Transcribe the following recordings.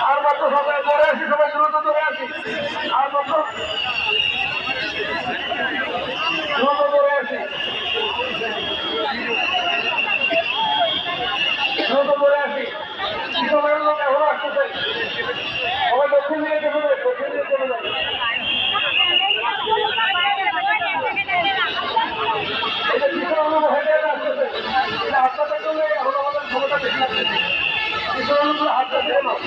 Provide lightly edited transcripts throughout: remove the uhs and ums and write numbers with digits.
আর মাত্র সবাই পরে আসি, সবাই দ্রুত ধরে আসি, আর মাত্র দ্রুত ধরে আসি, দ্রুত ধরে আসি। সময়ের লোক এখনো আসতেছে, সবাই দক্ষিণ দিকে চলে যায়, দক্ষিণ দিকে চলে যায়। এটা কিশোর লোক হেঁটে হেঁটে আসতেছে, এটা আপনাদের জন্য এখন আমাদের ক্ষমতা বেশি লাগতেছে। কিশোর লোকগুলো হাতটা ছেড়ে নাও।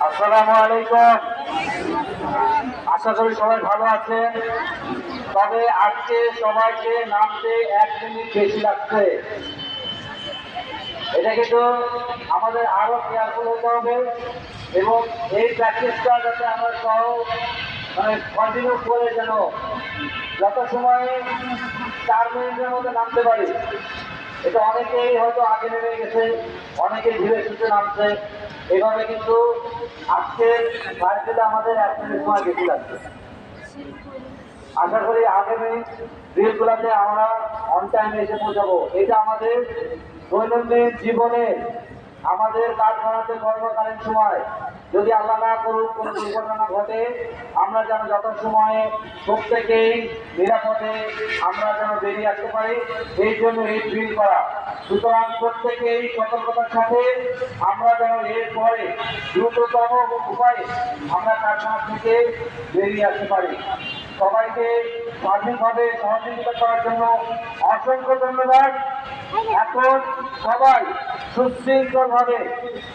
আসসালামু আলাইকুম। আশা করি সবাই ভালো আছেন। তবে আজকে সবাইকে নামতে 1 মিনিট বেশি লাগছে। এটা কিন্তু আমাদের আরো কেয়ারফুল হতে হবে এবং এই প্র্যাকটিসটা যাতে আমরা সহ কন্টিনিউ করে যেন যত সময়ে 4 মিনিটের মধ্যে নামতে পারি। এটা অনেকেই হয়তো আগে নেমে গেছে, অনেকেই ধীরে সুস্থে নামছে। এভাবে কিন্তু আজকে সাইকেলে আমাদের 1 মিনিট সময় বেশি লাগছে। আশা করি আগামী দিনগুলোতে আমরা অন টাইমে এসে পৌঁছাবো। এটা আমাদের দৈনন্দিন জীবনে, আমাদের কারখানাতে কর্মকালীন সময় যদি আল্লাহ না করুক কোনো দুর্ঘটনা ঘটে, আমরা যেন যত সময়ে প্রত্যেকেই নিরাপদে আমরা যেন বেরিয়ে আসতে পারি, এই জন্য এই ড্রিল করা। সুতরাং প্রত্যেকেই সতর্কতার সাথে আমরা যেন এরপরে দ্রুততম উপায়ে আমরা কারখানা থেকে বেরিয়ে আসতে পারি। সবাইকে স্বাধীনভাবে সহযোগিতা করার জন্য অসংখ্য ধন্যবাদ। এখন সবাই সুশৃঙ্খলভাবে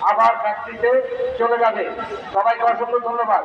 আবার ফ্যাক্টরিতে চলে যাবে। সবাইকে অসংখ্য ধন্যবাদ।